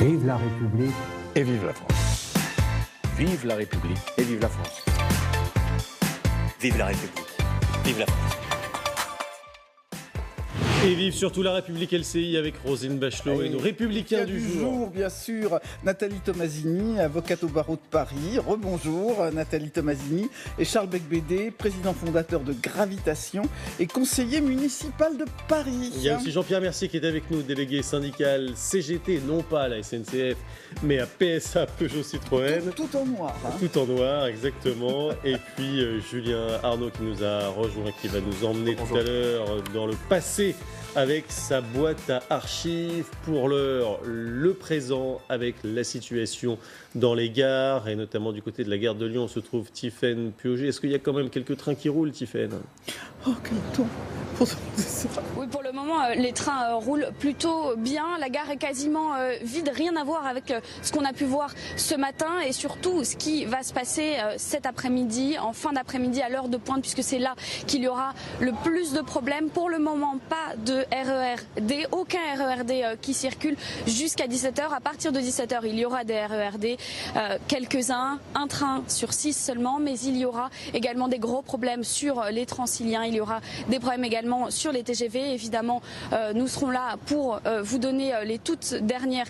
Vive la République et vive la France. Vive la République et vive la France. Vive la République, vive la France. Et vive surtout la République LCI avec Roselyne Bachelot et nos républicains du jour. Bien sûr, Nathalie Tomasini, avocate au barreau de Paris. Rebonjour Nathalie Tomasini. Et Charles Becbédé, président fondateur de Gravitation et conseiller municipal de Paris. Il y a aussi Jean-Pierre Mercier qui est avec nous, délégué syndical CGT, non pas à la SNCF, mais à PSA Peugeot Citroën. Tout en noir. Tout en noir, exactement. Et puis Julien Arnaud qui nous a rejoint, qui va nous emmener tout à l'heure dans le passé avec sa boîte à archives. Pour l'heure, le présent avec la situation dans les gares et notamment du côté de la gare de Lyon se trouve Tiffaine Puoget. Est-ce qu'il y a quand même quelques trains qui roulent, Tiffaine ? Oh, quel temps pour ça. Oui, pour le moment, les trains roulent plutôt bien. La gare est quasiment vide, rien à voir avec ce qu'on a pu voir ce matin et surtout ce qui va se passer cet après-midi, en fin d'après-midi à l'heure de pointe, puisque c'est là qu'il y aura le plus de problèmes. Pour le moment, pas de RERD, aucun RERD qui circule jusqu'à 17h. À partir de 17h, il y aura des RERD, quelques-uns, un train sur 6 seulement, mais il y aura également des gros problèmes sur les Transiliens. Il y aura des problèmes également sur les TGV. Évidemment, nous serons là pour vous donner les toutes dernières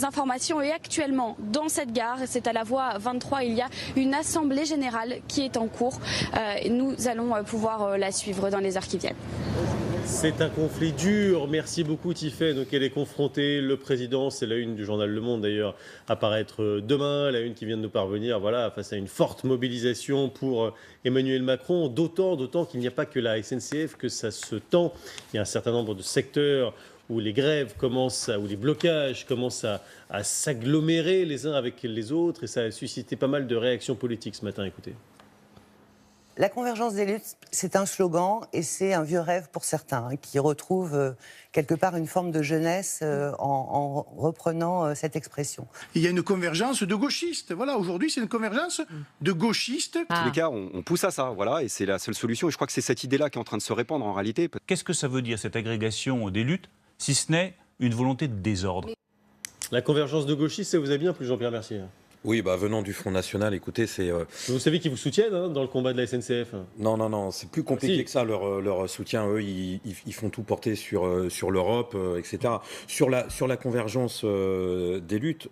informations. Et actuellement, dans cette gare, c'est à la voie 23, il y a une assemblée générale qui est en cours. Nous allons pouvoir la suivre dans les heures qui viennent. C'est un conflit dur. Merci beaucoup Tiffaine auquel est confronté le président. C'est la une du journal Le Monde d'ailleurs à paraître demain. La une qui vient de nous parvenir face à une forte mobilisation pour Emmanuel Macron. D'autant qu'il n'y a pas que la SNCF, que ça se tend. Il y a un certain nombre de secteurs où les grèves commencent, où les blocages commencent à s'agglomérer les uns avec les autres. Et ça a suscité pas mal de réactions politiques ce matin. Écoutez. La convergence des luttes, c'est un slogan et c'est un vieux rêve pour certains qui retrouvent quelque part une forme de jeunesse en reprenant cette expression. Il y a une convergence de gauchistes. Voilà, aujourd'hui, c'est une convergence de gauchistes. En tous les cas, on pousse à ça, voilà, et c'est la seule solution. Et je crois que c'est cette idée-là qui est en train de se répandre en réalité. Qu'est-ce que ça veut dire, cette agrégation des luttes, si ce n'est une volonté de désordre ? La convergence de gauchistes, ça vous a bien plu, Jean-Pierre Mercier ? Oui, venant du Front National, écoutez, c'est... Vous savez qu'ils vous soutiennent dans le combat de la SNCF ? Non, c'est plus compliqué que ça, leur soutien. Eux, ils font tout porter sur l'Europe, etc. Sur la convergence des luttes,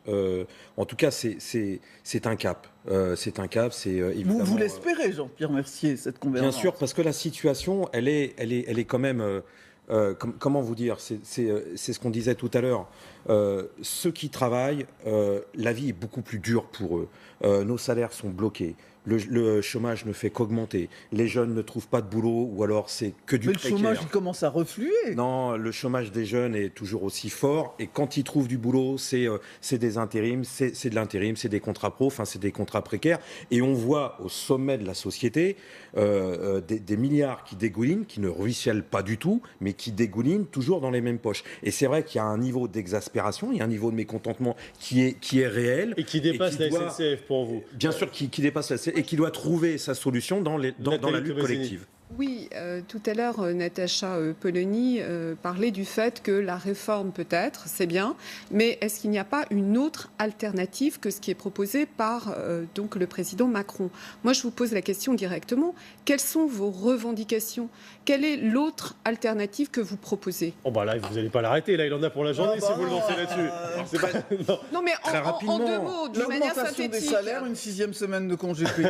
en tout cas, c'est un cap. C'est un cap, c'est évidemment... Vous l'espérez, Jean-Pierre Mercier, cette convergence ? Bien sûr, parce que la situation, elle est quand même... comment vous dire, c'est ce qu'on disait tout à l'heure. Ceux qui travaillent, la vie est beaucoup plus dure pour eux. Nos salaires sont bloqués. Le chômage ne fait qu'augmenter. Les jeunes ne trouvent pas de boulot ou alors c'est que du précaire. Mais le chômage, il commence à refluer. Non, le chômage des jeunes est toujours aussi fort. Et quand ils trouvent du boulot, c'est des intérims, c'est de l'intérim, c'est des contrats pro, c'est des contrats précaires. Et on voit au sommet de la société des milliards qui dégoulinent, qui ne ruissellent pas du tout, mais qui dégoulinent toujours dans les mêmes poches. Et c'est vrai qu'il y a un niveau d'exaspération, il y a un niveau de mécontentement qui est réel. Et qui dépasse la SNCF pour vous. Bien sûr, qui dépasse la SNCF et qui doit trouver sa solution dans la lutte collective. Oui, tout à l'heure, Natacha Polony parlait du fait que la réforme peut-être, c'est bien, mais est-ce qu'il n'y a pas une autre alternative que ce qui est proposé par donc le président Macron ? Moi, je vous pose la question directement. Quelles sont vos revendications ? Quelle est l'autre alternative que vous proposez ? Là, vous n'allez pas l'arrêter. Là, il en a pour la journée si vous le lancez là-dessus. Non, mais en deux mots, de manière synthétique. Des salaires, une 6e semaine de congé payé.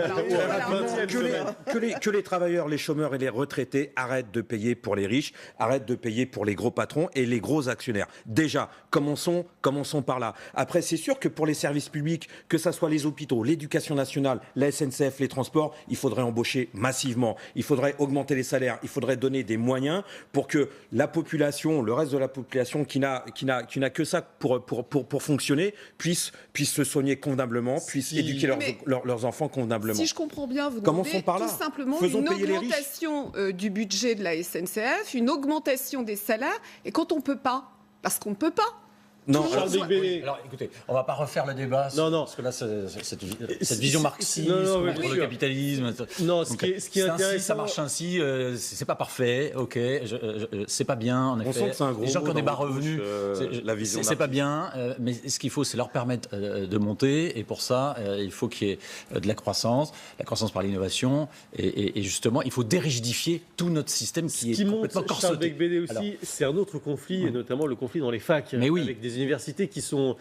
Que les travailleurs, les chômeurs et les retraités arrêtent de payer pour les riches, arrêtent de payer pour les gros patrons et les gros actionnaires. Déjà, commençons par là. Après, c'est sûr que pour les services publics, que ce soit les hôpitaux, l'éducation nationale, la SNCF, les transports, il faudrait embaucher massivement. Il faudrait augmenter les salaires. Il faudrait donner des moyens pour que la population, le reste de la population qui n'a que ça pour fonctionner, puisse se soigner convenablement, puisse éduquer leurs enfants convenablement. Si je comprends bien, vous demandez tout simplement une augmentation du budget de la SNCF, une augmentation des salaires, et quand on ne peut pas, parce qu'on ne peut pas, Non, Charles Becbédé. Alors écoutez, on va pas refaire le débat. Non, non. Parce que là, cette vision marxiste oui, contre le capitalisme. Non, Donc, ce qui est intéressant, ça marche ainsi. C'est pas parfait. Ok, c'est pas bien. En effet, sent que c'est un gros les gens qui mot ont des dans bas votre revenus, bouche, la vision c'est pas bien. Mais ce qu'il faut, c'est leur permettre de monter. Et pour ça, il faut qu'il y ait de la croissance par l'innovation. Et justement, il faut dérigidifier tout notre système qui est complètement Charles corseté. Becbédé aussi, c'est un autre conflit, et notamment le conflit dans les facs, avec des universités qui sont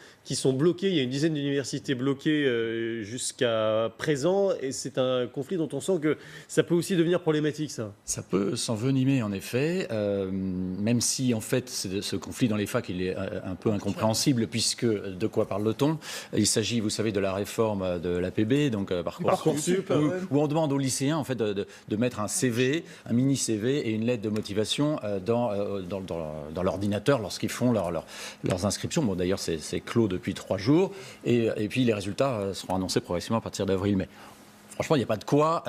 bloquées. Il y a une dizaine d'universités bloquées jusqu'à présent, et c'est un conflit dont on sent que ça peut aussi devenir problématique, ça. Ça peut s'envenimer, en effet, même si, en fait, ce conflit dans les facs, il est un peu incompréhensible, puisque de quoi parle-t-on? Il s'agit, vous savez, de la réforme de l'APB, donc Parcoursup, où on demande aux lycéens, en fait, de mettre un CV, un mini-CV et une lettre de motivation dans l'ordinateur lorsqu'ils font leurs inscriptions. Bon, d'ailleurs, c'est clos depuis 3 jours. Et puis, les résultats seront annoncés progressivement à partir d'avril-mai. Franchement, il n'y a pas de quoi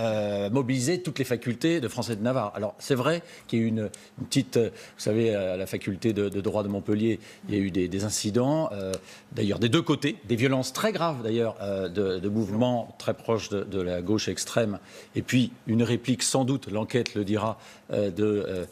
mobiliser toutes les facultés de français de Navarre. Alors, c'est vrai qu'il y a eu une petite... vous savez, à la faculté de droit de Montpellier, il y a eu des incidents, d'ailleurs des deux côtés, des violences très graves, d'ailleurs, de mouvements très proches de la gauche extrême. Et puis, une réplique, sans doute, l'enquête le dira, de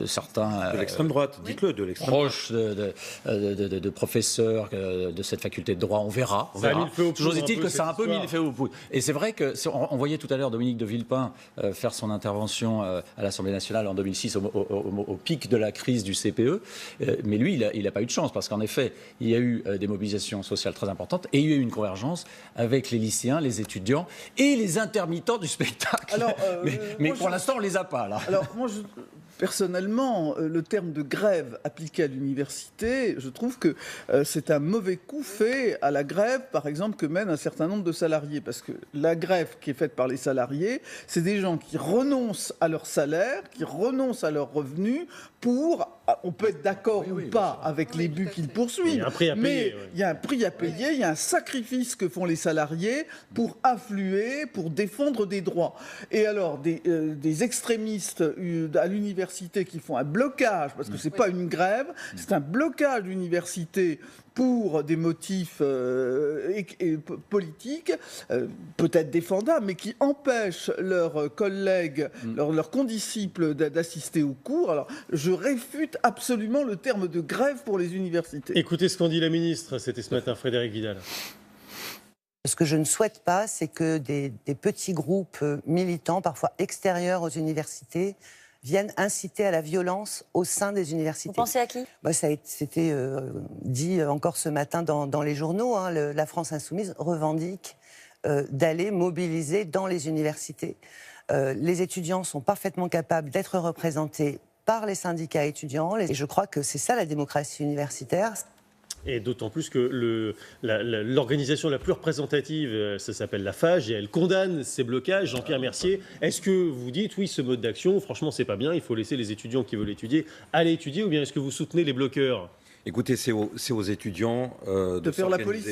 certains... de l'extrême droite, dites-le, de l'extrême droite. Proches de professeurs de cette faculté de droit. On verra. Ça a mis le feu aux poudres. Toujours est-il que ça a un peu mis le feu aux poudres. Et c'est vrai que on voyait tout à l'heure Dominique de Villepin faire son intervention à l'Assemblée nationale en 2006 au pic de la crise du CPE, mais lui il n'a pas eu de chance parce qu'en effet il y a eu des mobilisations sociales très importantes et il y a eu une convergence avec les lycéens, les étudiants et les intermittents du spectacle. Alors, mais pour l'instant on les a pas là. Alors moi personnellement, le terme de grève appliqué à l'université, je trouve que c'est un mauvais coup fait à la grève, par exemple, que mènent un certain nombre de salariés. Parce que la grève qui est faite par les salariés, c'est des gens qui renoncent à leur salaire, qui renoncent à leurs revenus pour... On peut être d'accord ou pas avec les buts qu'ils poursuivent, il y a un prix à payer, mais il y a un prix à payer, il y a un sacrifice que font les salariés pour affluer, pour défendre des droits. Et alors, des extrémistes à l'université qui font un blocage, parce que c'est pas une grève, c'est un blocage d'université pour des motifs politiques, peut-être défendables, mais qui empêchent leurs collègues, leurs condisciples d'assister aux cours. Alors, je réfute absolument le terme de grève pour les universités. Écoutez ce qu'en dit la ministre, c'était ce matin, Frédérique Vidal. Ce que je ne souhaite pas, c'est que des petits groupes militants, parfois extérieurs aux universités, viennent inciter à la violence au sein des universités. Vous pensez à qui ? C'était dit encore ce matin dans les journaux. La France insoumise revendique d'aller mobiliser dans les universités. Les étudiants sont parfaitement capables d'être représentés par les syndicats étudiants. Et je crois que c'est ça la démocratie universitaire. Et d'autant plus que l'organisation la plus représentative, ça s'appelle la FAGE, et elle condamne ces blocages. Jean-Pierre Mercier, est-ce que vous dites, oui, ce mode d'action, franchement, c'est pas bien, il faut laisser les étudiants qui veulent étudier aller étudier, ou bien est-ce que vous soutenez les bloqueurs ? Écoutez, c'est aux étudiants de faire la police.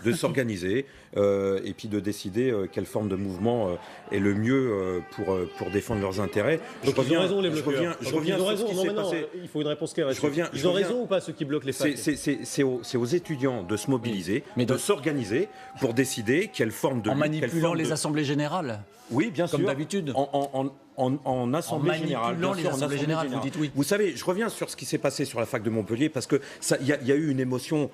De s'organiser et puis de décider quelle forme de mouvement est le mieux pour défendre leurs intérêts. Donc ils ont raison, les bloqueurs. Je reviens sur ce qui s'est passé. Il faut une réponse claire. Ils ont raison ou pas, ceux qui bloquent les facs ? C'est aux étudiants de se mobiliser, de s'organiser pour décider quelle forme de... En manipulant les assemblées générales. Oui, bien sûr. Comme d'habitude. En assemblée générale. Bien sûr, en assemblée générale, vous dites oui. Vous savez, je reviens sur ce qui s'est passé sur la fac de Montpellier parce que il y a eu une émotion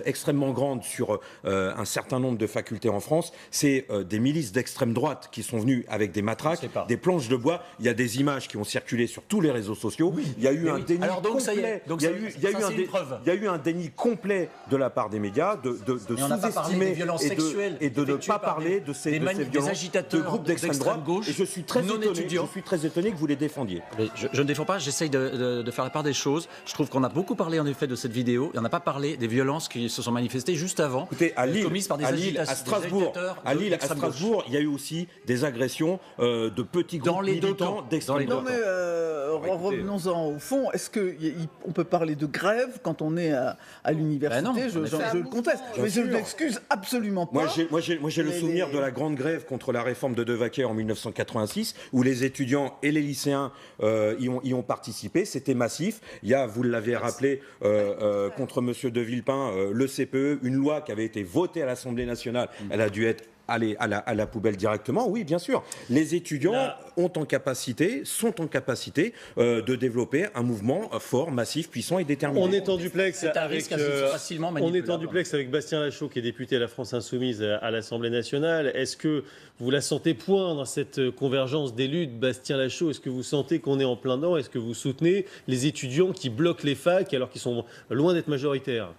extrêmement grande sur un certain nombre de facultés en France. C'est des milices d'extrême droite qui sont venues avec des matraques, des planches de bois. Il y a des images qui ont circulé sur tous les réseaux sociaux. Oui. Il y a eu un déni complet. Il y a eu un déni complet de la part des médias de sous-estimer et de ne pas parler de ces violences de groupes d'extrême droite. Et je suis très étonné que vous les défendiez. Mais je ne défends pas, j'essaye de faire la part des choses. Je trouve qu'on a beaucoup parlé en effet de cette vidéo et on n'a pas parlé des violences qui se sont manifestées juste avant. Écoutez, commises par à Lille, à Strasbourg, il y a eu aussi des agressions de petits groupes militants d'extrême droite. Non mais revenons-en au fond. Est-ce qu'on peut parler de grève quand on est à l'université? Je le conteste. Mais je ne l'excuse absolument pas. Moi j'ai le souvenir de la grande grève contre la réforme de Devaquet en 1986, où les les étudiants et les lycéens y ont participé. C'était massif. Il y a, vous l'avez rappelé, contre M. De Villepin, le CPE, une loi qui avait été votée à l'Assemblée nationale. Elle a dû être aller à la poubelle directement. Oui, bien sûr. Les étudiants sont en capacité de développer un mouvement fort, massif, puissant et déterminé. On est en duplex avec Bastien Lachaud, qui est député à la France Insoumise à l'Assemblée nationale. Est-ce que vous la sentez poindre, cette convergence des luttes, Bastien Lachaud? Est-ce que vous sentez qu'on est en plein dedans? Est-ce que vous soutenez les étudiants qui bloquent les facs alors qu'ils sont loin d'être majoritaires?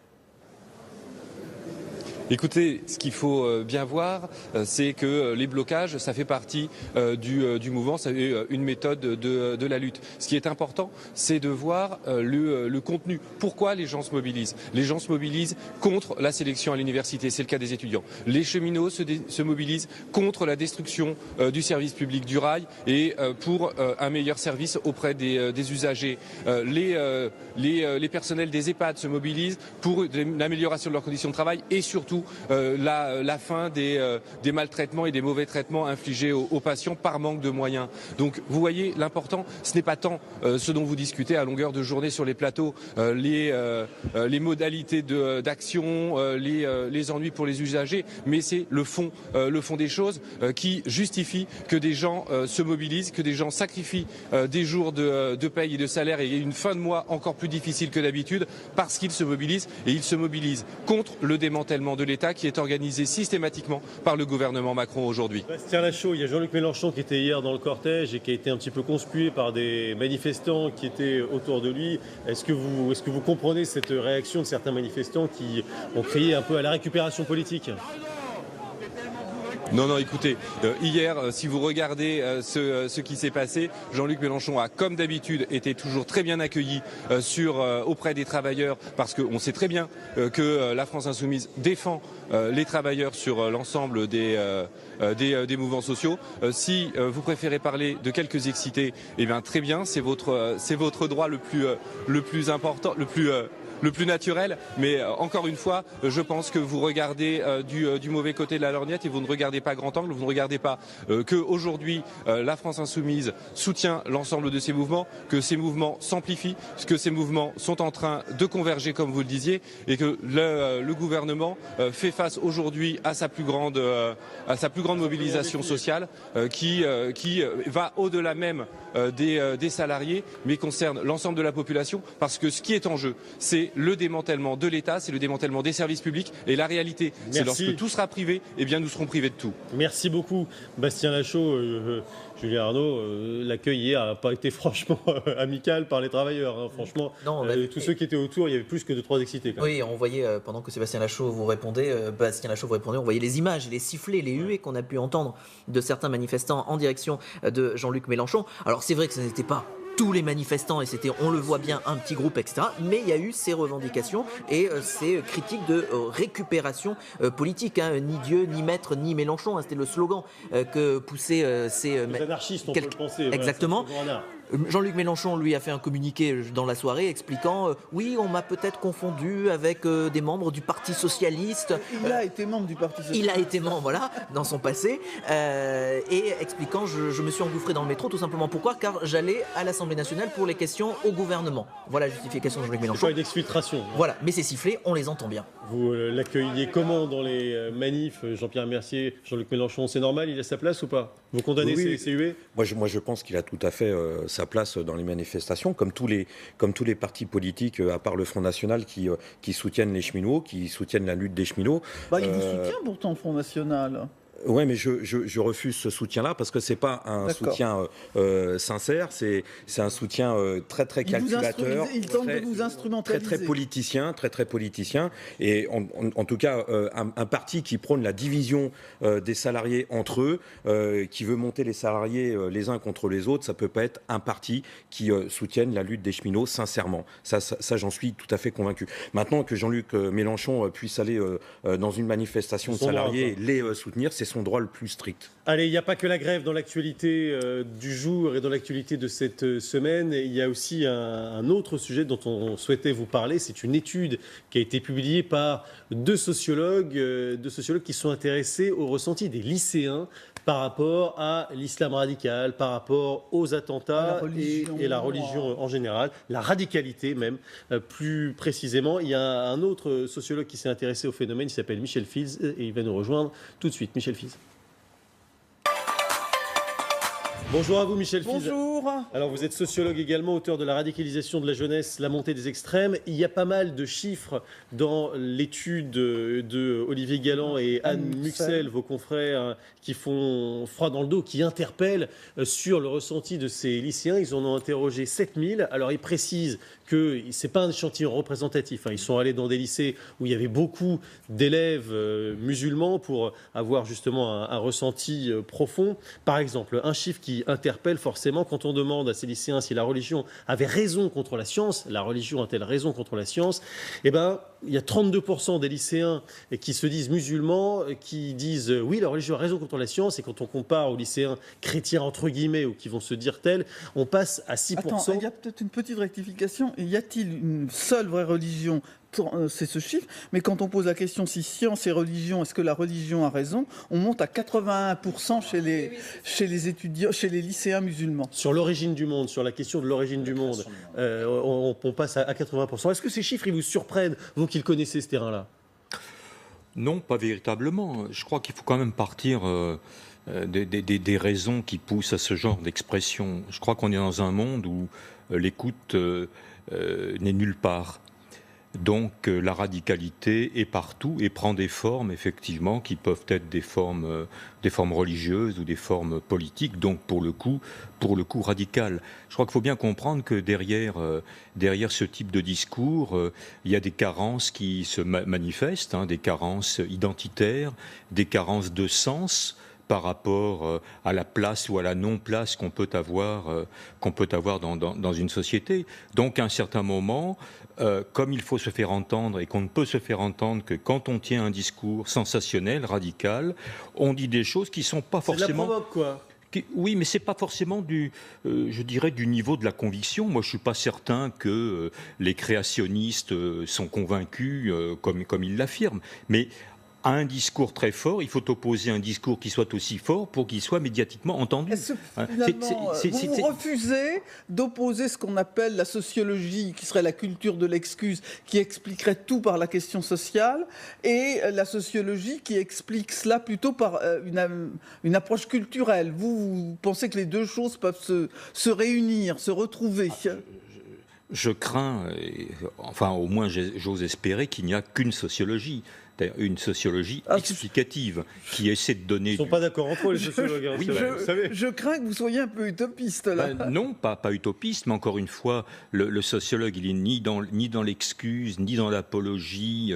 Écoutez, ce qu'il faut bien voir, c'est que les blocages, ça fait partie du mouvement, ça fait une méthode de la lutte. Ce qui est important, c'est de voir le contenu. Pourquoi les gens se mobilisent? Les gens se mobilisent contre la sélection à l'université, c'est le cas des étudiants. Les cheminots se mobilisent contre la destruction du service public du rail et pour un meilleur service auprès des usagers. Les personnels des EHPAD se mobilisent pour l'amélioration de leurs conditions de travail et surtout la fin des maltraitements et des mauvais traitements infligés aux patients par manque de moyens. Donc vous voyez, l'important, ce n'est pas tant ce dont vous discutez à longueur de journée sur les plateaux, les modalités d'action, les ennuis pour les usagers, mais c'est le fond des choses qui justifie que des gens se mobilisent, que des gens sacrifient des jours de paye et de salaire et une fin de mois encore plus difficile que d'habitude parce qu'ils se mobilisent et ils se mobilisent contre le démantèlement de l'État qui est organisé systématiquement par le gouvernement Macron aujourd'hui. Bastien Lachaud, il y a Jean-Luc Mélenchon qui était hier dans le cortège et qui a été un petit peu conspué par des manifestants qui étaient autour de lui. Est-ce que vous comprenez cette réaction de certains manifestants qui ont crié un peu à la récupération politique ? Non, écoutez, hier, si vous regardez ce qui s'est passé, Jean-Luc Mélenchon a, comme d'habitude, été toujours très bien accueilli auprès des travailleurs, parce qu'on sait très bien que la France Insoumise défend les travailleurs sur l'ensemble des mouvements sociaux. Si vous préférez parler de quelques excités, eh bien très bien, c'est votre droit le plus important, le plus naturel, mais encore une fois, je pense que vous regardez du mauvais côté de la lorgnette et vous ne regardez pas grand angle, vous ne regardez pas qu'aujourd'hui la France Insoumise soutient l'ensemble de ces mouvements, que ces mouvements s'amplifient, que ces mouvements sont en train de converger comme vous le disiez et que le gouvernement fait face aujourd'hui à sa plus grande mobilisation sociale qui va au-delà même des salariés mais concerne l'ensemble de la population parce que ce qui est en jeu, c'est le démantèlement de l'État, c'est le démantèlement des services publics et la réalité, c'est lorsque tout sera privé, eh bien nous serons privés de tout. Merci beaucoup Bastien Lachaud. Julien Arnaud, l'accueil hier n'a pas été franchement amical par les travailleurs. Hein. Franchement, tous ceux qui étaient autour, il y avait plus que 2-3 excités. Quand même. Oui, on voyait, pendant que Bastien Lachaud vous répondait, on voyait les images, les sifflets, les huées qu'on a pu entendre de certains manifestants en direction de Jean-Luc Mélenchon. Alors c'est vrai que ce n'était pas tous les manifestants, et c'était, on le voit bien, un petit groupe, etc. Mais il y a eu ces revendications et ces critiques de récupération politique. Hein. Ni Dieu, ni Maître, ni Mélenchon. Hein. C'était le slogan que poussaient ces... Les anarchistes, on peut le penser. Exactement. Voilà, Jean-Luc Mélenchon, lui, a fait un communiqué dans la soirée expliquant oui, on m'a peut-être confondu avec des membres du Parti Socialiste. Il a été membre du Parti Socialiste. Il a été membre, voilà, dans son passé. Et expliquant je me suis engouffré dans le métro, tout simplement. Pourquoi ? Car j'allais à l'Assemblée nationale pour les questions au gouvernement. Voilà la justification de Jean-Luc Mélenchon. C'est pas une exfiltration. Voilà, mais c'est sifflé, on les entend bien. Vous l'accueilliez comment dans les manifs, Jean-Pierre Mercier, Jean-Luc Mélenchon? C'est normal, il a sa place ou pas? Vous condamnez ces huées? Moi, je pense qu'il a tout à fait sa place dans les manifestations, comme tous les partis politiques, à part le Front National, qui soutiennent les cheminots, qui soutiennent la lutte des cheminots. Il vous soutient pourtant, le Front National. Oui, mais je refuse ce soutien-là parce que c'est pas un soutien sincère, c'est un soutien très calculateur, il tente de vous instrumentaliser, très politicien, et en tout cas un parti qui prône la division des salariés entre eux, qui veut monter les salariés les uns contre les autres, ça peut pas être un parti qui soutienne la lutte des cheminots sincèrement. Ça j'en suis tout à fait convaincu. Maintenant que Jean-Luc Mélenchon puisse aller dans une manifestation de salariés et les soutenir, c'est son droit le plus strict. Allez, il n'y a pas que la grève dans l'actualité du jour et dans l'actualité de cette semaine. Il y a aussi un autre sujet dont on souhaitait vous parler. C'est une étude qui a été publiée par deux sociologues qui sont intéressés au ressenti des lycéens par rapport à l'islam radical, par rapport aux attentats et la religion en général, la radicalité même, plus précisément. Il y a un autre sociologue qui s'est intéressé au phénomène, il s'appelle Michel Fields, et il va nous rejoindre tout de suite. Michel Fields. Bonjour à vous, Michel Fields. Bonjour. Alors, vous êtes sociologue également, auteur de La radicalisation de la jeunesse, la montée des extrêmes. Il y a pas mal de chiffres dans l'étude de Olivier Galland et Anne Muxel, vos confrères, qui font froid dans le dos, qui interpellent sur le ressenti de ces lycéens. Ils en ont interrogé 7000. Alors, ils précisent que ce n'est pas un échantillon représentatif. Ils sont allés dans des lycées où il y avait beaucoup d'élèves musulmans pour avoir justement un ressenti profond. Par exemple, un chiffre qui interpelle forcément quand on demande à ces lycéens si la religion avait raison contre la science, la religion a-t-elle raison contre la science? Eh bien, il y a 32% des lycéens qui se disent musulmans, qui disent oui, la religion a raison contre la science, et quand on compare aux lycéens chrétiens entre guillemets, ou qui vont se dire tels, on passe à 6%. Attends, il y a peut-être une petite rectification. Y a-t-il une seule vraie religion? C'est ce chiffre, mais quand on pose la question si science et religion, est-ce que la religion a raison, on monte à 81% chez les étudiants, chez les lycéens musulmans. Sur l'origine du monde, sur la question de l'origine du monde, on passe à 80%. Est-ce que ces chiffres ils vous surprennent, vous qui connaissez ce terrain-là? Non, pas véritablement. Je crois qu'il faut quand même partir des raisons qui poussent à ce genre d'expression. Je crois qu'on est dans un monde où l'écoute n'est nulle part. Donc la radicalité est partout et prend des formes, effectivement, qui peuvent être des formes religieuses ou des formes politiques, donc pour le coup radicales. Je crois qu'il faut bien comprendre que derrière ce type de discours, il y a des carences qui se manifestent, des carences identitaires, des carences de sens, par rapport à la place ou à la non-place qu'on peut avoir dans une société. Donc à un certain moment, comme il faut se faire entendre et qu'on ne peut se faire entendre que quand on tient un discours sensationnel, radical, on dit des choses qui ne sont pas forcément... C'est de la provoque, quoi. Oui, mais c'est pas forcément je dirais, du niveau de la conviction. Moi, je suis pas certain que les créationnistes sont convaincus comme ils l'affirment. Mais à un discours très fort, il faut opposer un discours qui soit aussi fort pour qu'il soit médiatiquement entendu. Vous refusez d'opposer ce qu'on appelle la sociologie, qui serait la culture de l'excuse, qui expliquerait tout par la question sociale, et la sociologie qui explique cela plutôt par une approche culturelle. Vous pensez que les deux choses peuvent se réunir, se retrouver? Je crains, enfin au moins j'ose espérer qu'il n'y a qu'une sociologie. Une sociologie explicative qui essaie de donner... Ils ne sont pas d'accord entre eux, les sociologues. Oui, je crains que vous soyez un peu utopiste, là. Non, pas utopiste, mais encore une fois, le sociologue, il est ni dans l'excuse, ni dans l'apologie,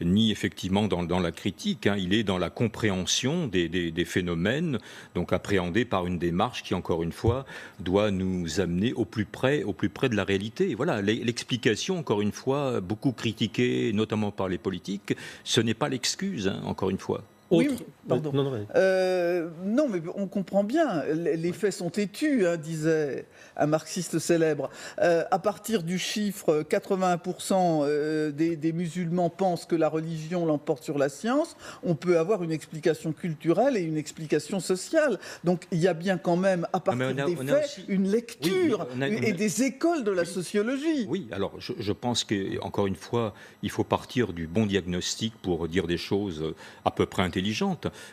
ni effectivement dans la critique. Il est dans la compréhension des phénomènes, donc appréhendés par une démarche qui, encore une fois, doit nous amener au plus près de la réalité. Voilà, l'explication, encore une fois, beaucoup critiquée, notamment par les politiques, ce n'est pas l'excuse, encore une fois. Oui, pardon. Non, mais on comprend bien. Les faits sont têtus, disait un marxiste célèbre. À partir du chiffre 81% des musulmans pensent que la religion l'emporte sur la science, on peut avoir une explication culturelle et une explication sociale. Donc il y a bien quand même, à partir des faits, une lecture et des écoles de la sociologie. Oui, alors je pense qu'encore une fois, il faut partir du bon diagnostic pour dire des choses à peu près intelligente.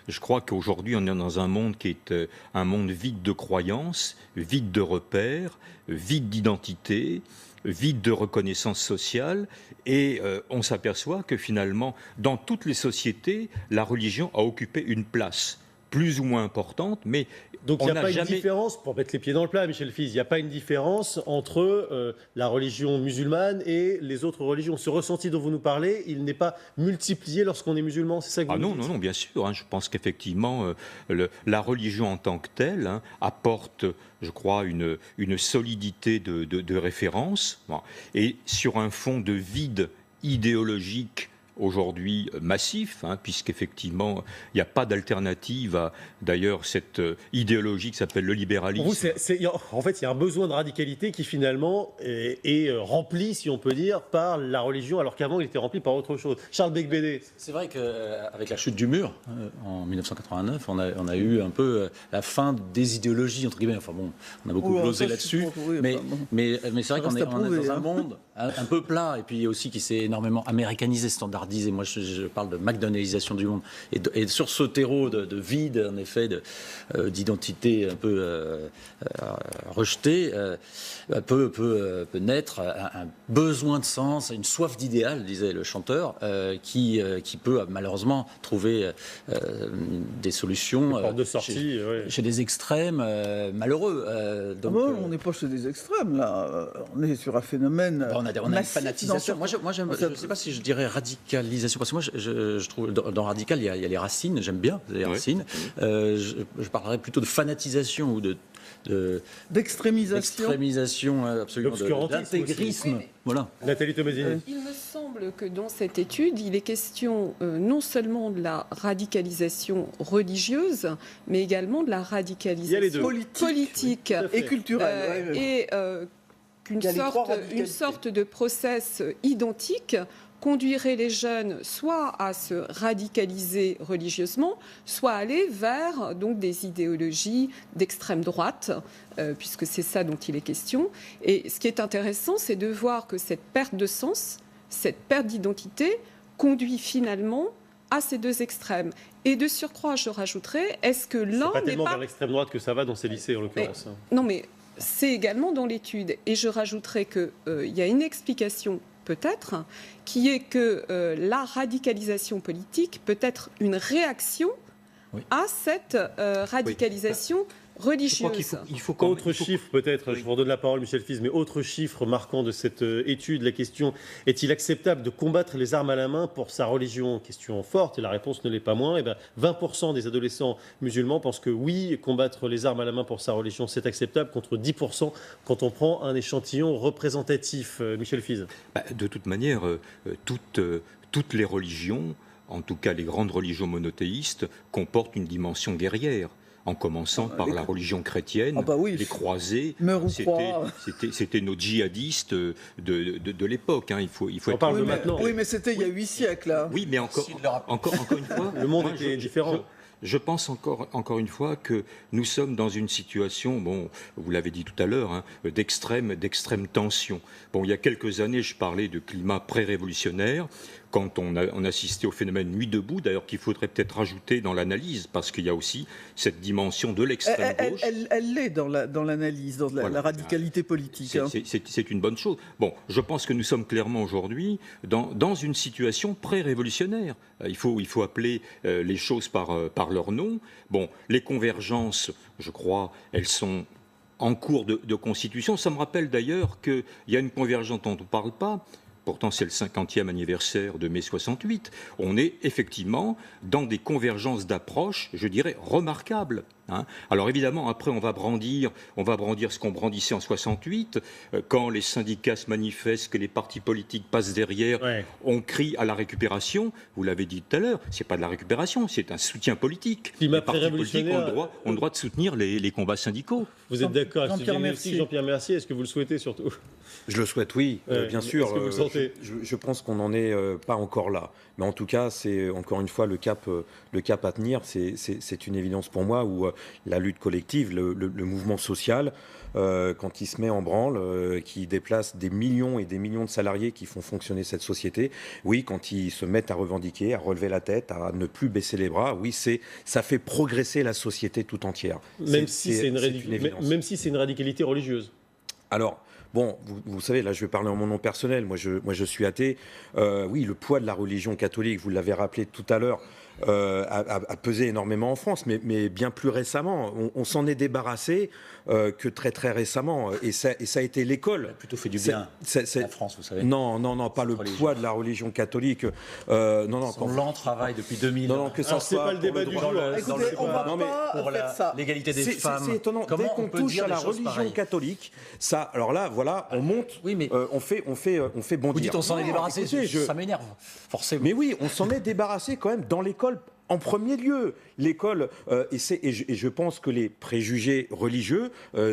Je crois qu'aujourd'hui, on est dans un monde qui est un monde vide de croyances, vide de repères, vide d'identité, vide de reconnaissance sociale, et on s'aperçoit que finalement, dans toutes les sociétés, la religion a occupé une place plus ou moins importante, mais donc il n'y a pas une différence, pour mettre les pieds dans le plat, Michel Fields, il n'y a pas une différence entre la religion musulmane et les autres religions. Ce ressenti dont vous nous parlez, il n'est pas multiplié lorsqu'on est musulman, c'est ça que vous dites ? Non, bien sûr. Je pense qu'effectivement, la religion en tant que telle apporte, je crois, une solidité de référence, et sur un fond de vide idéologique aujourd'hui massif, puisqu'effectivement, il n'y a pas d'alternative à, d'ailleurs, cette idéologie qui s'appelle le libéralisme. En fait, il y a un besoin de radicalité qui, finalement, est rempli, si on peut dire, par la religion, alors qu'avant, il était rempli par autre chose. Charles Beigbeder. C'est vrai qu'avec la chute du mur, en 1989, on a eu un peu la fin des idéologies, entre guillemets. Enfin bon, on a beaucoup glosé là-dessus. Mais c'est vrai qu'on est dans un monde un peu plat, et puis aussi qui s'est énormément américanisé, standardisé. Moi, je parle de McDonaldisation du monde. Et sur ce terreau de vide, en effet, d'identité un peu rejetée, peut naître un besoin de sens, une soif d'idéal, disait le chanteur, qui peut malheureusement trouver des solutions de sortie, chez des extrêmes malheureux. On n'est pas chez des extrêmes, là. On est sur un phénomène on a une fanatisation. Moi, je ne sais pas si je dirais radicalisation, parce que moi, je trouve dans radical, il y a les racines, j'aime bien les racines. Je parlerais plutôt de fanatisation ou d'extrémisation, absolument, d'intégrisme. Voilà. Nathalie Tomasini. Il me semble que dans cette étude, il est question non seulement de la radicalisation religieuse, mais également de la radicalisation politique et culturelle. Une sorte de process identique conduirait les jeunes soit à se radicaliser religieusement, soit à aller vers donc, des idéologies d'extrême droite, puisque c'est ça dont il est question. Et ce qui est intéressant, c'est de voir que cette perte de sens, cette perte d'identité, conduit finalement à ces deux extrêmes. Et de surcroît, je rajouterais, est-ce que l'un n'est pas tellement vers l'extrême droite que ça va dans ces lycées, en l'occurrence. Non, mais c'est également dans l'étude. Et je rajouterais qu'il y a une explication peut-être, qui est que la radicalisation politique peut être une réaction à cette radicalisation religieuse. Autre chiffre, peut-être, je vous redonne la parole, Michel Fize, mais autre chiffre marquant de cette étude, la question est-il acceptable de combattre les armes à la main pour sa religion? Question forte, et la réponse ne l'est pas moins. 20% des adolescents musulmans pensent que oui, combattre les armes à la main pour sa religion, c'est acceptable, contre 10% quand on prend un échantillon représentatif. Michel Fize. De toute manière, toutes les religions, en tout cas les grandes religions monothéistes, comportent une dimension guerrière. En commençant par la religion chrétienne, les croisés, c'était nos djihadistes de l'époque. Il faut on parle de maintenant. Oui, mais c'était il y a 8 siècles. Là. Oui, mais encore une fois, le monde était différent. Je pense encore une fois que nous sommes dans une situation, vous l'avez dit tout à l'heure, d'extrême tension. Il y a quelques années, je parlais de climat pré-révolutionnaire, quand on assistait au phénomène Nuit debout, d'ailleurs qu'il faudrait peut-être rajouter dans l'analyse, parce qu'il y a aussi cette dimension de l'extrême gauche. Elle l'est dans l'analyse, dans la radicalité politique. C'est une bonne chose. Je pense que nous sommes clairement aujourd'hui dans une situation pré-révolutionnaire. Il faut appeler les choses par leur nom. Les convergences, je crois, elles sont en cours de constitution. Ça me rappelle d'ailleurs qu'il y a une convergence dont on ne parle pas. Pourtant, c'est le 50e anniversaire de mai 68. On est effectivement dans des convergences d'approche, je dirais, remarquables. Alors évidemment, après, on va brandir ce qu'on brandissait en 68. Quand les syndicats se manifestent, que les partis politiques passent derrière, on crie à la récupération. Vous l'avez dit tout à l'heure, c'est pas de la récupération, c'est un soutien politique. Les partis politiques ont le droit de soutenir les combats syndicaux. Vous êtes d'accord avec Jean-Pierre Mercier? Est-ce que vous le souhaitez surtout? Je le souhaite, oui, bien sûr. Est-ce que vous le sentez? Je pense qu'on n'en est pas encore là. Mais en tout cas, c'est encore une fois le cap à tenir. C'est une évidence pour moi où la lutte collective, le mouvement social, quand il se met en branle, qui déplace des millions et des millions de salariés qui font fonctionner cette société, oui, quand ils se mettent à revendiquer, à relever la tête, à ne plus baisser les bras, oui, ça fait progresser la société tout entière. Même si c'est une radicalité religieuse. Alors, vous savez, là, je vais parler en mon nom personnel. Moi, je suis athée. Oui, le poids de la religion catholique, vous l'avez rappelé tout à l'heure, a pesé énormément en France, mais bien plus récemment. On s'en est débarrassé que très récemment. Et ça a été l'école. Ça a plutôt fait du bien la France, vous savez. Non, pas le poids de la religion catholique. Son lent travail depuis 2000. Non, que ça c'est pas le débat du jour. Écoutez, on va pas faire ça. L'égalité des femmes. C'est étonnant. Dès qu'on touche à la religion catholique, ça, alors là, voilà, on monte, on fait bondir. Vous dites on s'en est débarrassé, ça m'énerve, forcément. Mais oui, on s'en est débarrassé quand même dans l'école. En premier lieu, l'école, et je pense que les préjugés religieux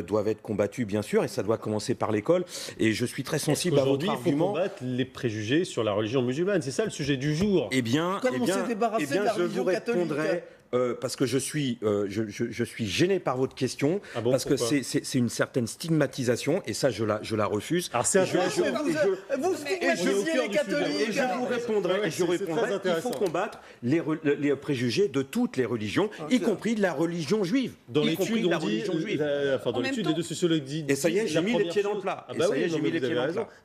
doivent être combattus, bien sûr, et ça doit commencer par l'école. Et je suis très sensible à votre argument. Il faut combattre les préjugés sur la religion musulmane. C'est ça le sujet du jour. Eh bien, Comme on s'est débarrassé de la religion catholique. Parce que je suis gêné par votre question, parce que c'est une certaine stigmatisation, et ça, je la refuse. Alors c'est intéressant. Vous stigmatisez les catholiques. Et je vous répondrai, il faut combattre les préjugés de toutes les religions, y compris de la religion juive. Dans l'étude, on dit, dans l'étude, les deux sociologues disent. Et ça y est, j'ai mis les pieds dans le plat.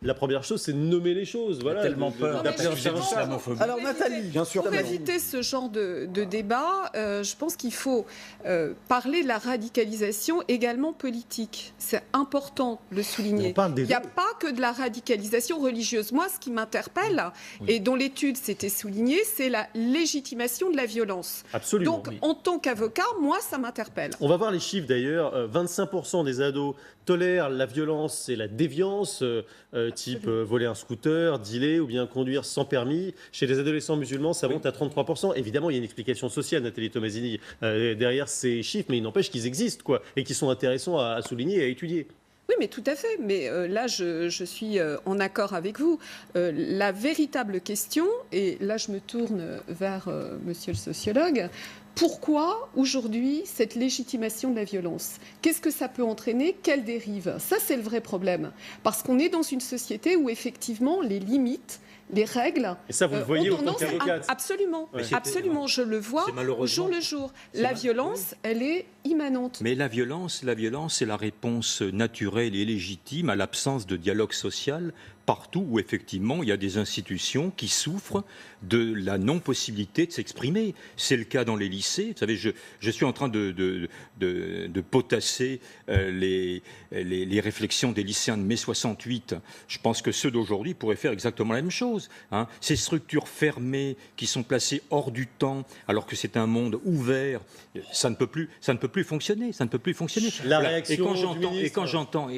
La première chose, c'est de nommer les choses. Voilà. Tellement peur d'appeler un chat un chat. Alors Nathalie, bien sûr. Pour éviter ce genre de débat, je pense qu'il faut parler de la radicalisation également politique. C'est important de le souligner. Il n'y a pas que de la radicalisation religieuse. Moi, ce qui m'interpelle, et dont l'étude s'était soulignée, c'est la légitimation de la violence. Absolument. Donc, en tant qu'avocat, moi, ça m'interpelle. On va voir les chiffres d'ailleurs. 25% des ados tolèrent la violence et la déviance, type voler un scooter, dealer ou bien conduire sans permis. Chez les adolescents musulmans, ça monte à 33%. Évidemment, il y a une explication sociale, Nathalie Tomasini, derrière ces chiffres, mais il n'empêche qu'ils existent, quoi, et qui sont intéressants à souligner et à étudier. Oui, mais tout à fait. Mais là, je suis en accord avec vous. La véritable question, et là, je me tourne vers monsieur le sociologue, pourquoi aujourd'hui cette légitimation de la violence? Qu'est-ce que ça peut entraîner? Quelle dérive? Ça, c'est le vrai problème. Parce qu'on est dans une société où effectivement les limites, les règles. Et ça, vous le voyez en tant qu'avocate. Absolument, absolument. Je le vois au jour le jour. La violence, elle est immanente. Mais la violence, c'est la réponse naturelle et légitime à l'absence de dialogue social partout où effectivement il y a des institutions qui souffrent de la non-possibilité de s'exprimer. C'est le cas dans les lycées. Vous savez, je suis en train de potasser les réflexions des lycéens de mai 68. Je pense que ceux d'aujourd'hui pourraient faire exactement la même chose. Hein. Ces structures fermées qui sont placées hors du temps, alors que c'est un monde ouvert, ça ne peut plus fonctionner. Ça ne peut plus fonctionner. La réaction et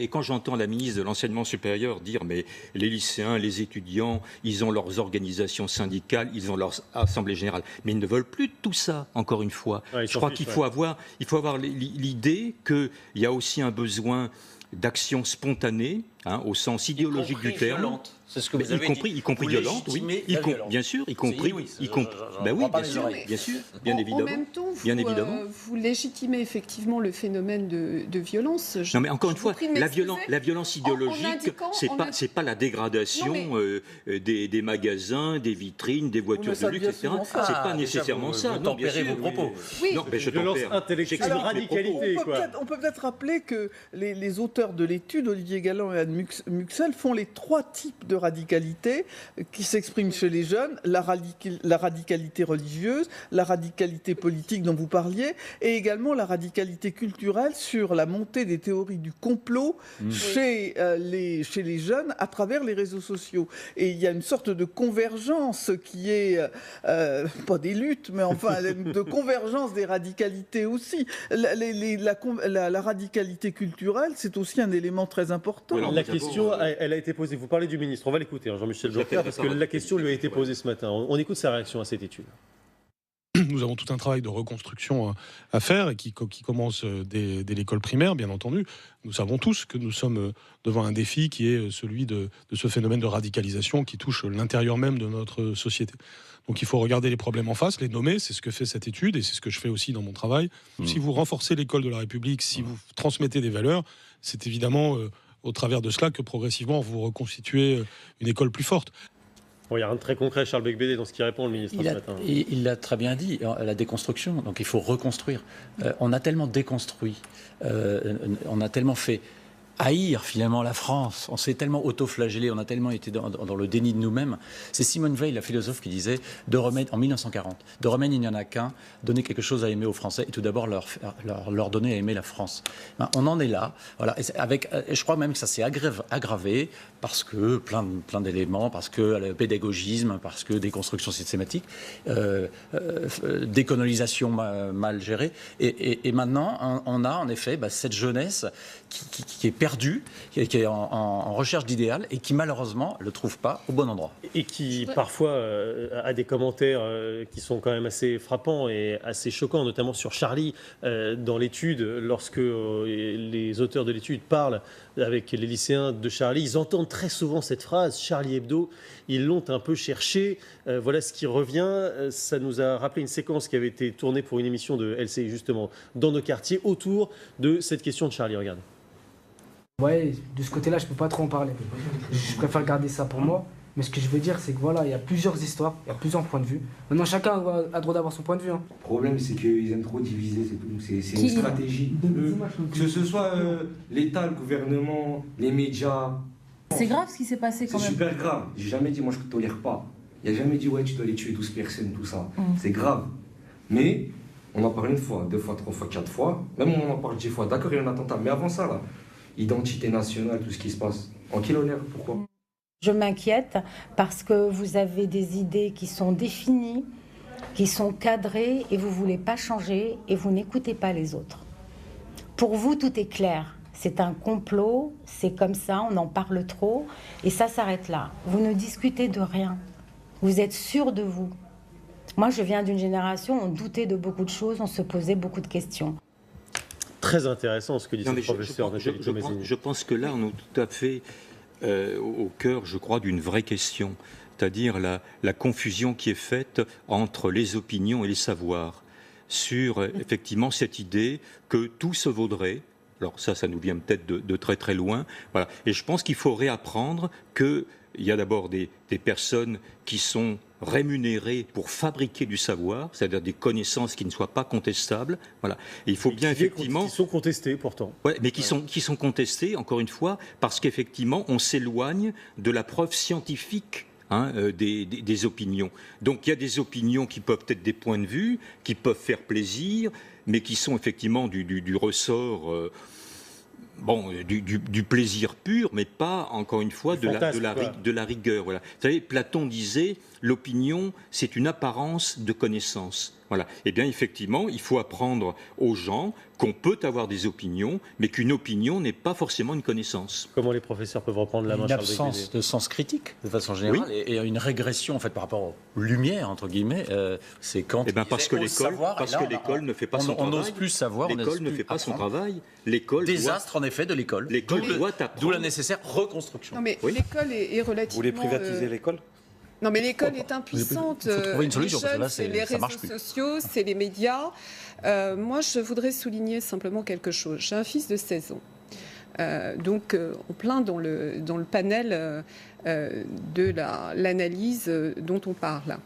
quand j'entends la ministre de l'enseignement supérieur dire mais les lycéens, les étudiants, ils ont leurs organisations syndicales, ils ont leurs assemblées générales. Mais ils ne veulent plus de tout ça, encore une fois. Je crois qu'il faut avoir l'idée qu'il y a aussi un besoin d'action spontanée, au sens idéologique du terme. Violente. C'est ce que vous avez dit. Y compris violente, oui. Bien sûr, bien évidemment. En même temps, vous légitimez effectivement le phénomène de violence. Non, mais encore une fois, la violence idéologique, c'est pas la dégradation des magasins, des vitrines, des voitures de luxe, etc. C'est pas nécessairement ça. Vous tempérez vos propos. Oui. Non, mais je violence tempère. intellectuelle, radicalité. On peut peut-être rappeler que les auteurs de l'étude, Olivier Galland et Anne Muxel, font les 3 types de radicalité qui s'expriment chez les jeunes, la radicalité religieuse, la radicalité politique dont vous parliez, et également la radicalité culturelle sur la montée des théories du complot chez les jeunes à travers les réseaux sociaux. Et il y a une sorte de convergence qui est, pas des luttes, mais enfin de convergence des radicalités aussi. La radicalité culturelle, c'est aussi un élément très important. La question, elle a été posée. Vous parlez du ministre. On va l'écouter, Jean-Michel Blanquer, parce que la question lui a été posée ce matin. On écoute sa réaction à cette étude. Nous avons tout un travail de reconstruction à faire et qui commence dès l'école primaire, bien entendu. Nous savons tous que nous sommes devant un défi qui est celui de ce phénomène de radicalisation qui touche l'intérieur même de notre société. Donc il faut regarder les problèmes en face, les nommer, c'est ce que fait cette étude et c'est ce que je fais aussi dans mon travail. Si vous renforcez l'école de la République, si vous transmettez des valeurs, c'est évidemment au travers de cela que progressivement vous reconstituez une école plus forte. Bon, il y a rien de très concret, Charles Becbédé, dans ce qu'il répond, le ministre, ce matin. Il l'a très bien dit, la déconstruction. Donc il faut reconstruire. On a tellement déconstruit, on a tellement fait haïr finalement la France. On s'est tellement auto-flagellé, on a tellement été dans le déni de nous-mêmes. C'est Simone Veil, la philosophe, qui disait en 1940, de remède il n'y en a qu'un, donner quelque chose à aimer aux Français et tout d'abord leur donner à aimer la France. Ben, on en est là. Voilà. Et je crois même que ça s'est aggravé parce que plein d'éléments, parce que le pédagogisme, parce que des constructions systématiques, décolonisation mal gérée. Et maintenant, on a en effet cette jeunesse qui est perdue, qui est en recherche d'idéal et qui malheureusement ne le trouve pas au bon endroit. Et qui parfois a des commentaires qui sont quand même assez frappants et assez choquants, notamment sur Charlie dans l'étude. Lorsque les auteurs de l'étude parlent avec les lycéens de Charlie, ils entendent très souvent cette phrase, Charlie Hebdo, ils l'ont un peu cherché. Voilà ce qui revient. Ça nous a rappelé une séquence qui avait été tournée pour une émission de LCI, justement, dans nos quartiers, autour de cette question de Charlie. Regarde. Ouais, de ce côté-là, je peux pas trop en parler. Je préfère garder ça pour moi. Mais ce que je veux dire, c'est que voilà, il y a plusieurs histoires, il y a plusieurs points de vue. Maintenant, chacun a le droit d'avoir son point de vue. Hein. Le problème, c'est qu'ils aiment trop diviser, c'est tout. C'est une stratégie. Que ce soit l'État, le gouvernement, les médias. C'est grave ce qui s'est passé quand même. C'est super grave. J'ai jamais dit, moi, je ne tolère pas. Il n'y a jamais dit, ouais, tu dois aller tuer 12 personnes, tout ça. C'est grave. Mais on en parle une fois, 2 fois, 3 fois, 4 fois. Même on en parle 10 fois. D'accord, il y a un attentat. Mais avant ça, là, identité nationale, tout ce qui se passe. En quel honneur, pourquoi ? Je m'inquiète parce que vous avez des idées qui sont définies, qui sont cadrées et vous ne voulez pas changer et vous n'écoutez pas les autres. Pour vous, tout est clair. C'est un complot, c'est comme ça, on en parle trop et ça s'arrête là. Vous ne discutez de rien. Vous êtes sûr de vous. Moi, je viens d'une génération où on doutait de beaucoup de choses, on se posait beaucoup de questions. Très intéressant ce que dit ce professeur. Je pense que là, on est tout à fait au cœur, je crois, d'une vraie question, c'est-à-dire la confusion qui est faite entre les opinions et les savoirs sur effectivement cette idée que tout se vaudrait. Alors ça nous vient peut-être de très très loin. Voilà. Et je pense qu'il faut réapprendre qu'il y a d'abord des personnes qui sont rémunérées pour fabriquer du savoir, c'est-à-dire des connaissances qui ne soient pas contestables. Voilà. Et il faut bien effectivement... Qui sont contestées pourtant. Ouais, mais qui sont contestées, encore une fois, parce qu'effectivement, on s'éloigne de la preuve scientifique des opinions. Donc il y a des opinions qui peuvent être des points de vue, qui peuvent faire plaisir, mais qui sont effectivement du ressort... du plaisir pur, mais pas, encore une fois, de la rigueur. Voilà. Vous savez, Platon disait, l'opinion, c'est une apparence de connaissance. Voilà. Eh bien, effectivement, il faut apprendre aux gens qu'on peut avoir des opinions, mais qu'une opinion n'est pas forcément une connaissance. Comment les professeurs peuvent reprendre la main? Une absence de sens critique, de façon générale, oui. et une régression, en fait, par rapport aux lumières, entre guillemets. C'est quand parce que l'école ne fait pas son travail. On n'ose plus savoir. L'école ne fait pas son travail. Désastre, en effet, de l'école. D'où la nécessaire reconstruction. Non, mais l'école est relativement... Vous voulez privatiser l'école? Non, mais l'école est impuissante. Il faut trouver une solution, les jeunes, parce que là, c'est les réseaux sociaux, c'est les médias. Moi, je voudrais souligner simplement quelque chose. J'ai un fils de 16 ans. Donc, en plein dans le panel de l'analyse dont on parle.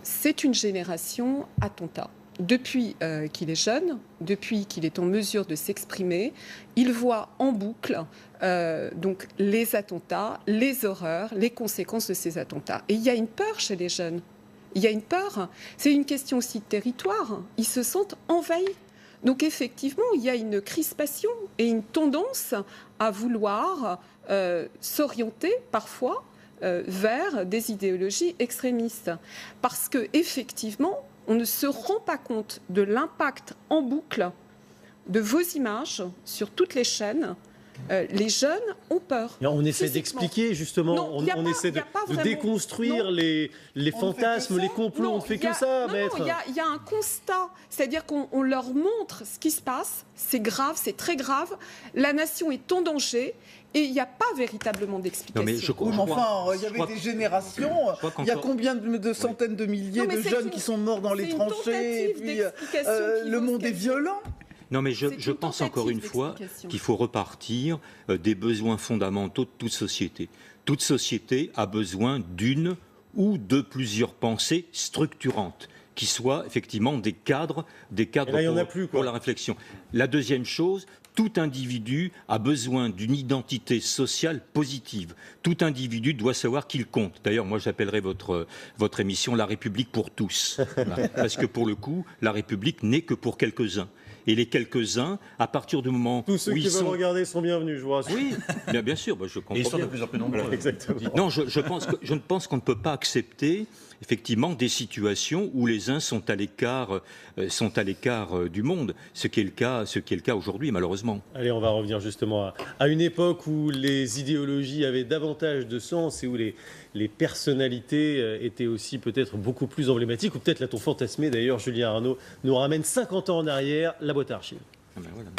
C'est une génération attentat. Depuis qu'il est jeune, depuis qu'il est en mesure de s'exprimer, il voit en boucle donc les attentats, les horreurs, les conséquences de ces attentats. Et il y a une peur chez les jeunes. Il y a une peur. C'est une question aussi de territoire. Ils se sentent envahis. Donc effectivement, il y a une crispation et une tendance à vouloir s'orienter parfois vers des idéologies extrémistes. Parce que effectivement, on ne se rend pas compte de l'impact en boucle de vos images sur toutes les chaînes. Les jeunes ont peur. Et on essaie d'expliquer, justement, non, on essaie de déconstruire les fantasmes, les complots, on ne fait que ça, maître. Non, il y a un constat, c'est-à-dire qu'on leur montre ce qui se passe, c'est grave, c'est très grave, la nation est en danger. Et il n'y a pas véritablement d'explication. Il y avait des générations. Il y a combien de centaines de milliers de jeunes qui sont morts dans les tranchées et puis le monde est violent. Non, mais je pense encore une fois qu'il faut repartir des besoins fondamentaux de toute société. Toute société a besoin d'une ou de plusieurs pensées structurantes qui soient effectivement des cadres là, pour la réflexion. La deuxième chose, Tout individu a besoin d'une identité sociale positive. Tout individu doit savoir qu'il compte. D'ailleurs, moi, j'appellerais votre émission « La République pour tous ». Voilà. Parce que pour le coup, la République n'est que pour quelques-uns. Et les quelques-uns, à partir du moment tous ceux où qui ils veulent sont... regarder sont bienvenus, je vous rassure. Oui, bien sûr, je comprends. Et ils sont bien. de plus en plus nombreux. Voilà, exactement. Non, je pense qu'on ne peut pas accepter effectivement des situations où les uns sont à l'écart du monde, ce qui est le cas aujourd'hui, malheureusement. Allez, on va revenir justement à une époque où les idéologies avaient davantage de sens et où les personnalités étaient aussi peut-être beaucoup plus emblématiques, ou peut-être l'a-t-on fantasmé. D'ailleurs, Julien Arnaud nous ramène 50 ans en arrière, la boîte à archives. Ah ben voilà.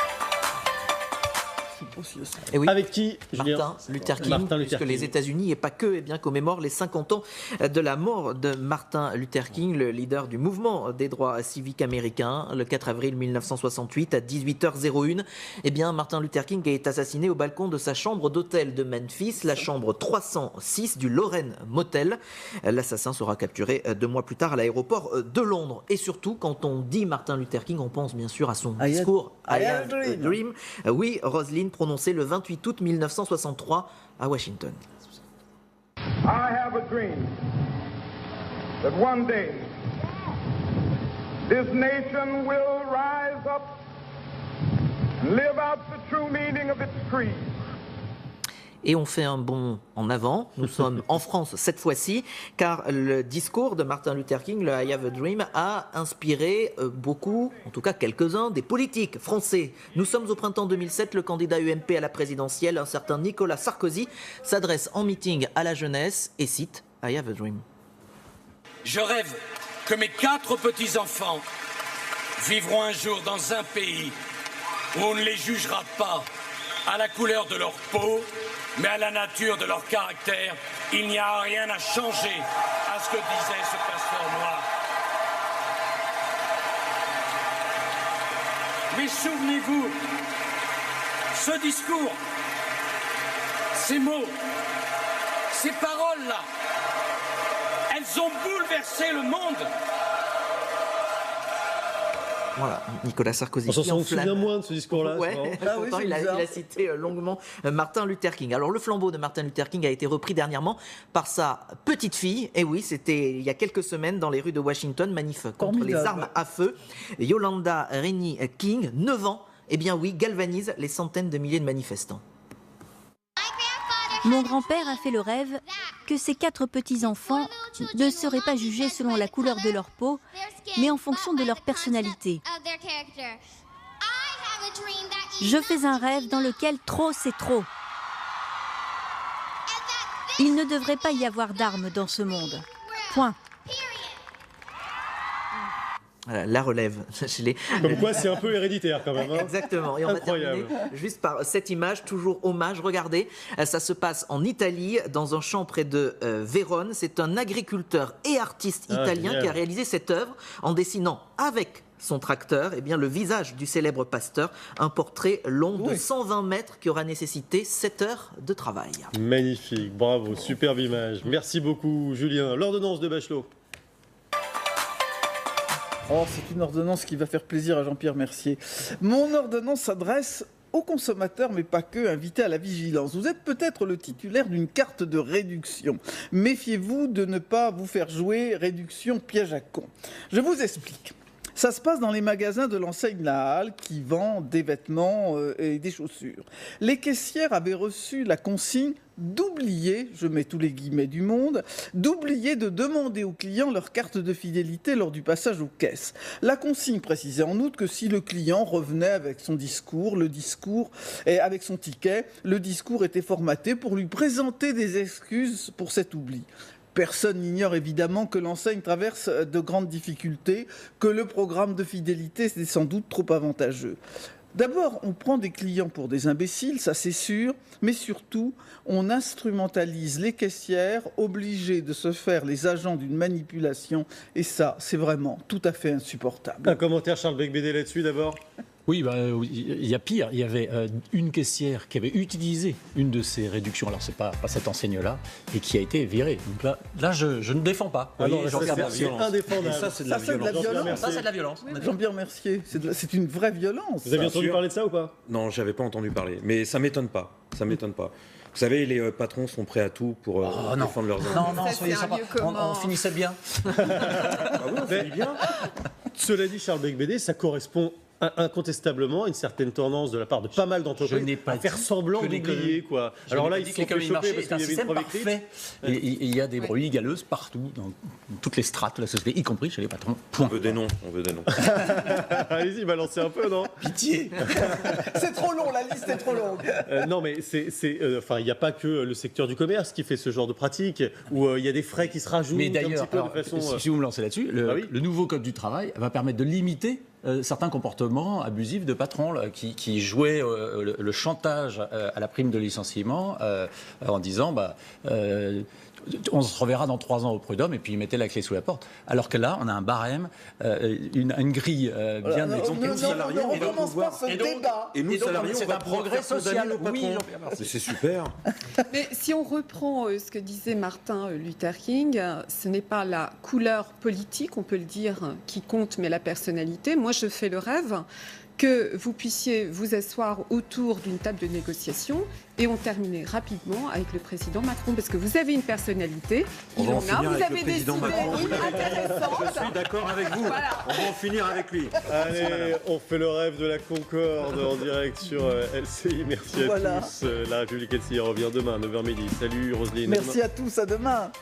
Et oui, avec qui, Julien? Martin Luther King, puisque les États-Unis, et pas que, commémorent les 50 ans de la mort de Martin Luther King, le leader du mouvement des droits civiques américains. Le 4 avril 1968, à 18h01, Martin Luther King est assassiné au balcon de sa chambre d'hôtel de Memphis, la chambre 306 du Lorraine Motel. L'assassin sera capturé 2 mois plus tard à l'aéroport de Londres. Et surtout, quand on dit Martin Luther King, on pense bien sûr à son discours I Have a Dream. Oui, Roselyne, prononcé le 28 août 1963 à Washington. I have a dream that one day this nation will rise up and live out the true meaning of its creed. Et on fait un bond en avant. Nous sommes en France cette fois-ci, car le discours de Martin Luther King, le I Have a Dream, a inspiré beaucoup, en tout cas quelques-uns, des politiques français. Nous sommes au printemps 2007, le candidat UMP à la présidentielle, un certain Nicolas Sarkozy, s'adresse en meeting à la jeunesse et cite I Have a Dream. Je rêve que mes 4 petits-enfants vivront un jour dans un pays où on ne les jugera pas à la couleur de leur peau, mais à la nature de leur caractère. Il n'y a rien à changer à ce que disait ce pasteur noir. Mais souvenez-vous, ce discours, ces mots, ces paroles-là, elles ont bouleversé le monde. Voilà, Nicolas Sarkozy. On s'en souvient moins de ce discours-là. Ouais, pourtant, il a cité longuement Martin Luther King. Alors, le flambeau de Martin Luther King a été repris dernièrement par sa petite fille. Et oui, c'était il y a quelques semaines dans les rues de Washington, manif contre les armes à feu. Yolanda Rennie King, 9 ans, galvanise les centaines de milliers de manifestants. Mon grand-père a fait le rêve que ses 4 petits-enfants ne seraient pas jugés selon la couleur de leur peau, mais en fonction de leur personnalité. Je fais un rêve dans lequel trop c'est trop. Il ne devrait pas y avoir d'armes dans ce monde. Point. Voilà, la relève chez les... Comme quoi, c'est un peu héréditaire quand même. Hein. Exactement. Et on va terminer juste par cette image, toujours hommage. Regardez, ça se passe en Italie, dans un champ près de Vérone. C'est un agriculteur et artiste italien qui a réalisé cette œuvre en dessinant avec son tracteur le visage du célèbre pasteur, un portrait long de 120 mètres qui aura nécessité 7 heures de travail. Magnifique, bravo, superbe image. Merci beaucoup Julien. L'ordonnance de Bachelot. Oh, c'est une ordonnance qui va faire plaisir à Jean-Pierre Mercier. Mon ordonnance s'adresse aux consommateurs, mais pas que, invités à la vigilance. Vous êtes peut-être le titulaire d'une carte de réduction. Méfiez-vous de ne pas vous faire jouer réduction piège à con. Je vous explique. Ça se passe dans les magasins de l'enseigne La Halle qui vend des vêtements et des chaussures. Les caissières avaient reçu la consigne d'oublier, je mets tous les guillemets du monde, d'oublier de demander aux clients leur carte de fidélité lors du passage aux caisses. La consigne précisait en outre que si le client revenait avec son discours, avec son ticket, le discours était formaté pour lui présenter des excuses pour cet oubli. Personne n'ignore évidemment que l'enseigne traverse de grandes difficultés, que le programme de fidélité est sans doute trop avantageux. D'abord, on prend des clients pour des imbéciles, ça c'est sûr, mais surtout, on instrumentalise les caissières, obligées de se faire les agents d'une manipulation, et ça, c'est vraiment tout à fait insupportable. Un commentaire, Charles Becbédé, là-dessus d'abord ? Oui, il y a pire. Il y avait une caissière qui avait utilisé une de ces réductions. Alors, c'est pas cette enseigne-là, et qui a été virée. Donc là, je ne défends pas. Ah non, Oui, c'est indéfendable. Ça, c'est de la violence. Ça, c'est de la violence. Jean-Pierre Mercier, c'est une vraie violence. Vous avez entendu parler de ça ou pas? Non, j'avais pas entendu parler. Mais ça m'étonne pas. Ça m'étonne pas. Vous savez, les patrons sont prêts à tout pour défendre leurs intérêts. Non, soyez sympa. On finissait bien. Ah oui, on finit bien. Cela dit, Charles Becbédé, ça correspond incontestablement à une certaine tendance de la part de pas mal d'entreprises à faire semblant d'oublier, quoi. Alors là, ils sont fait choper parce qu'il y avait une preuve écrite. Et il y a des brebis galeuses partout, dans toutes les strates de la société, y compris chez les patrons. Point. On veut des noms. Allez-y, balancez un peu, non? Pitié. C'est trop long, la liste est trop longue. Non, mais il n'y a pas que le secteur du commerce qui fait ce genre de pratique, où il y a des frais qui se rajoutent. Mais d'ailleurs, un petit peu de façon... si vous me lancez là-dessus, le nouveau code du travail va permettre de limiter certains comportements abusifs de patrons là, qui jouaient le chantage à la prime de licenciement en disant on se reverra dans 3 ans au prud'homme, et puis ils mettaient la clé sous la porte. Alors que là, on a un barème, une grille bien expliquée. On ne commence pas ce débat. Et nous, salariés, c'est un progrès social. Oui, c'est super. Mais si on reprend ce que disait Martin Luther King, ce n'est pas la couleur politique, on peut le dire, qui compte, mais la personnalité. Moi, je fais le rêve que vous puissiez vous asseoir autour d'une table de négociation et on termine rapidement avec le président Macron, parce que vous avez une personnalité, vous avez des idées intéressantes. Je suis d'accord avec vous. Voilà. On va en finir avec lui. Allez, on fait le rêve de la Concorde en direct sur LCI. Merci à tous. La République LCI revient demain, 9h midi. Salut Roselyne. Merci à tous, à demain.